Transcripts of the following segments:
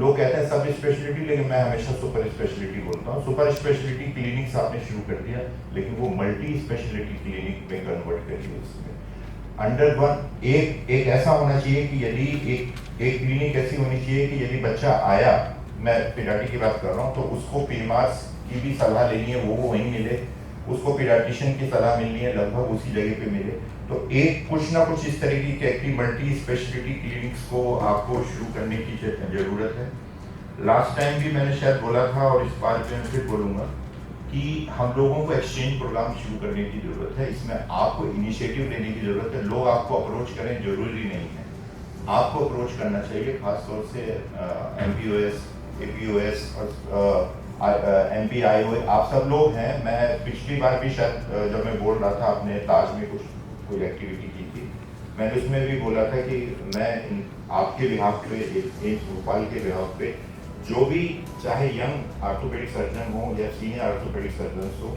लोग कहते हैं सब स्पेशलिटी, लेकिन मैं हमेशा सुपर स्पेशलिटी बोलता हूँ। सुपर स्पेशलिटी क्लिनिक्स आपने शुरू कर दिया, लेकिन वो मल्टी स्पेशलिटी क्लिनिक में कन्वर्ट करिए। उसमें अंडर वन एक ऐसा होना चाहिए कि यदि एक क्लिनिक ऐसी होनी चाहिए कि यदि बच्चा आया, मैं पीडियाट्रिक की बात कर रहा हूँ, तो उसको पीएमआरस की भी सलाह लेनी है, वो वहीं मिले, उसको पीडियाट्रिशियन की सलाह मिलनी है, लगभग उसी जगह पे मिले। तो एक कुछ ना कुछ इस तरीके की मल्टी स्पेशलिटी क्लिनिक्स को आपको शुरू करने की जरूरत है। लास्ट टाइम भी मैंने शायद बोला था और इस बार भी मैं फिर बोलूँगा कि हम लोगों को एक्सचेंज प्रोग्राम शुरू करने की ज़रूरत है। इसमें आपको इनिशिएटिव लेने की ज़रूरत है। लोग आपको अप्रोच करें जरूरी नहीं है, आपको अप्रोच करना चाहिए, खासतौर से MPOS, APOS और MPIO, आप सब लोग हैं। मैं पिछली बार भी शायद जब मैं बोल रहा था, आपने ताज में कोई एक्टिविटी की थी, मैंने उसमें भी बोला था कि मैं आपके बिहाफ पे, एम्स भोपाल के बिहाफ पे, जो भी चाहे यंग आर्थोपेडिक सर्जन हो या सीनियर आर्थोपेडिक सर्जन हो,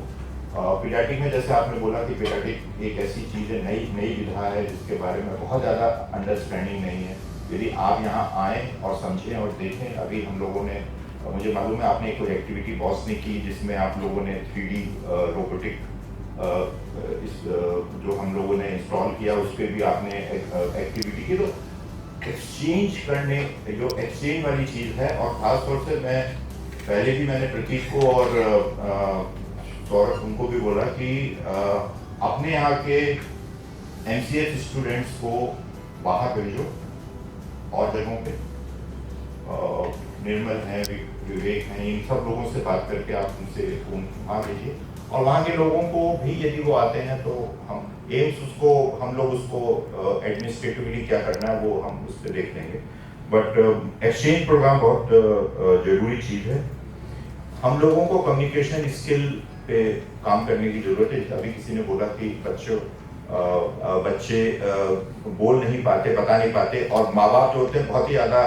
पीडियाट्रिक में जैसे आपने बोला कि पीडियाट्रिक एक ऐसी चीज़ है, नई विधा है जिसके बारे में बहुत ज़्यादा अंडरस्टैंडिंग नहीं है। यदि आप यहाँ आएँ और समझें और देखें, अभी हम लोगों ने, मुझे मालूम है आपने कोई एक्टिविटी बॉस ने की जिसमें आप लोगों ने 3D रोबोटिक जो हम लोगों ने इंस्टॉल किया, उस पर भी आपने एक्टिविटी की। तो एक्सचेंज करने, जो एक्सचेंज वाली चीज़ है, और ख़ासतौर से मैं पहले भी मैंने प्रतीक को और सौरभ उनको भी बोला कि अपने यहाँ के MCH स्टूडेंट्स को बाहर भेजो और जगहों पे, निर्मल हैं, विवेक हैं, इन सब लोगों से बात करके आप उनसे वहाँ भेजिए। और वहाँ के लोगों को भी यदि वो आते हैं तो हम हम लोग उसको एडमिनिस्ट्रेटिवली क्या करना है वो हम उस पर देख लेंगे। बट एक्सचेंज प्रोग्राम बहुत ज़रूरी चीज़ है। हम लोगों को कम्युनिकेशन स्किल पे काम करने की ज़रूरत है। अभी किसी ने बोला कि बच्चे बोल नहीं पाते, बता नहीं पाते, और माँ बाप जो होते हैं बहुत ही ज़्यादा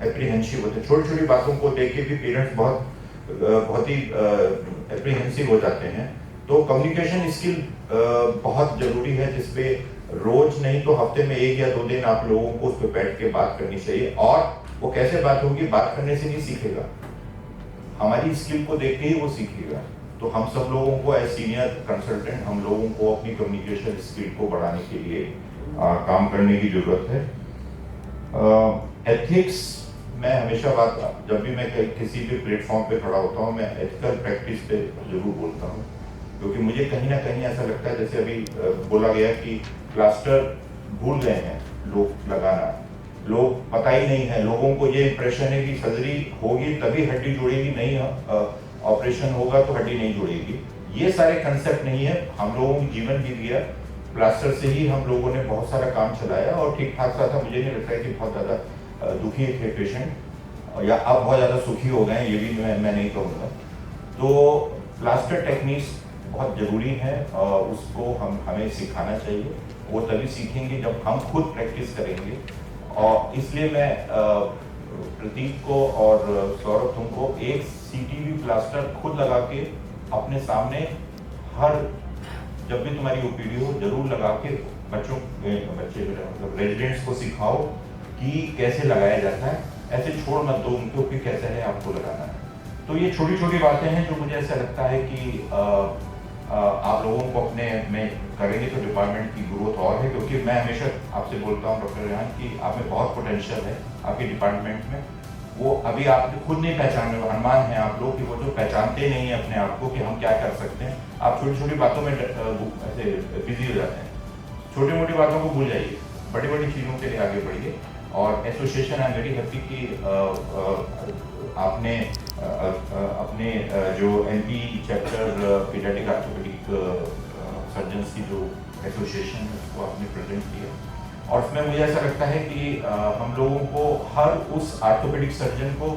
एप्रीहेंसिव होते हैं। छोटी छोटी बातों को देख के भी पेरेंट्स बहुत ही एप्रीहेंसिव हो जाते हैं। तो कम्युनिकेशन स्किल बहुत ज़रूरी है, जिसपे रोज नहीं तो हफ्ते में 1 या 2 दिन आप लोगों को उस पर बैठ के बात करनी चाहिए। और वो कैसे बात होगी, बात करने से नहीं सीखेगा, हमारी स्किल को देख के ही वो सीखेगा। तो हम सब लोगों को एज सीनियर कंसल्टेंट, हम लोगों को अपनी कम्युनिकेशन स्किल को बढ़ाने के लिए काम करने की जरूरत है। एथिक्स, मैं हमेशा जब भी मैं किसी भी प्लेटफॉर्म पे खड़ा होता हूँ, मैं एथिकल प्रैक्टिस पे जरूर बोलता हूँ, क्योंकि मुझे कहीं ना कहीं ऐसा लगता है, जैसे अभी बोला गया कि प्लास्टर भूल गए हैं लोग लगाना, लोग पता ही नहीं है, लोगों को ये इंप्रेशन है कि सर्जरी होगी तभी हड्डी जुड़ेगी, नहीं ऑपरेशन होगा तो हड्डी नहीं जुड़ेगी। ये सारे कंसेप्ट नहीं है। हम लोगों की जीवन भी दिया, प्लास्टर से ही हम लोगों ने बहुत सारा काम चलाया और ठीक ठाक सा था। मुझे नहीं लगता है कि बहुत ज़्यादा दुखी थे पेशेंट, या अब बहुत ज़्यादा सुखी हो गए, ये भी मैं नहीं कहूँगा। तो प्लास्टर टेक्निक्स बहुत ज़रूरी है, उसको हमें सिखाना चाहिए। वो तभी सीखेंगे जब हम खुद प्रैक्टिस करेंगे। और इसलिए मैं प्रतीक को और सौरभ तुमको एक CTV प्लास्टर खुद लगा के अपने सामने, हर जब भी तुम्हारी OPD हो जरूर लगा के बच्चे मतलब रेजिडेंट्स को सिखाओ कि कैसे लगाया जाता है। ऐसे छोड़ मत दो उनको कि कैसे है आपको लगाना है। तो ये छोटी छोटी बातें हैं जो मुझे ऐसा लगता है कि आप लोगों को अपने में करेंगे तो डिपार्टमेंट की ग्रोथ और है। क्योंकि मैं हमेशा आपसे बोलता हूँ डॉक्टर रेहान कि आप में बहुत पोटेंशियल है आपके डिपार्टमेंट में। वो अभी आप खुद नहीं पहचान रहे, हनुमान हैं आप लोग कि वो जो पहचानते नहीं है अपने आप को कि हम क्या कर सकते हैं। आप छोटी छोटी बातों में ऐसे बिजी हो जाते हैं, छोटी मोटी बातों को भूल जाइए, बड़ी बड़ी चीज़ों के लिए आगे बढ़िए। और association I am very happy कि आपने अपने जो MP chapter paediatric orthopaedic surgeons की जो एसोसिएशन है उसको आपने प्रेजेंट किया। और उसमें मुझे ऐसा लगता है कि हम लोगों को हर उस आर्थोपेडिक सर्जन को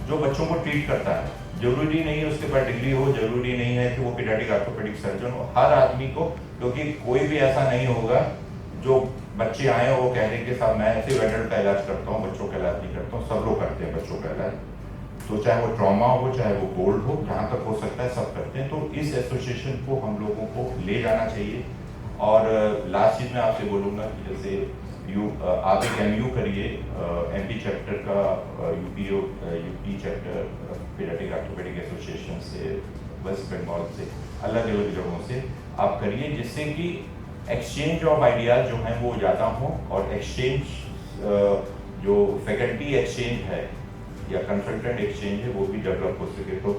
जो बच्चों को ट्रीट करता है, जरूरी नहीं है उसके पास डिग्री हो, जरूरी नहीं है कि वो पीडियाट्रिक आर्थोपेडिक सर्जन हो, हर आदमी को, क्योंकि कोई भी ऐसा नहीं होगा जो बच्चे आए वो कह रहे कि साहब मैं सिर्फ एडल्ट का इलाज करता हूँ, बच्चों का इलाज नहीं करता हूँ। सब लोग करते हैं बच्चों का इलाज, तो चाहे वो ट्रॉमा हो चाहे वो गोल्ड हो, जहाँ तक हो सकता है सब करते हैं। तो इस एसोसिएशन को हम लोगों को ले जाना चाहिए। और लास्ट चीज़ मैं आपसे बोलूँगा कि जैसे आप एक MU करिए MP चैप्टर का, UP chapter paediatric orthopaedic association से, वेस्ट बंगाल से, अलग अलग जगहों से आप करिए, जिससे कि एक्सचेंज ऑफ आइडियाज जो हैं वो ज़्यादा हों, और एक्सचेंज जो फैकल्टी एक्सचेंज है या कंसल्टेंट एक्सचेंज है वो भी डेवलप हो सके। तो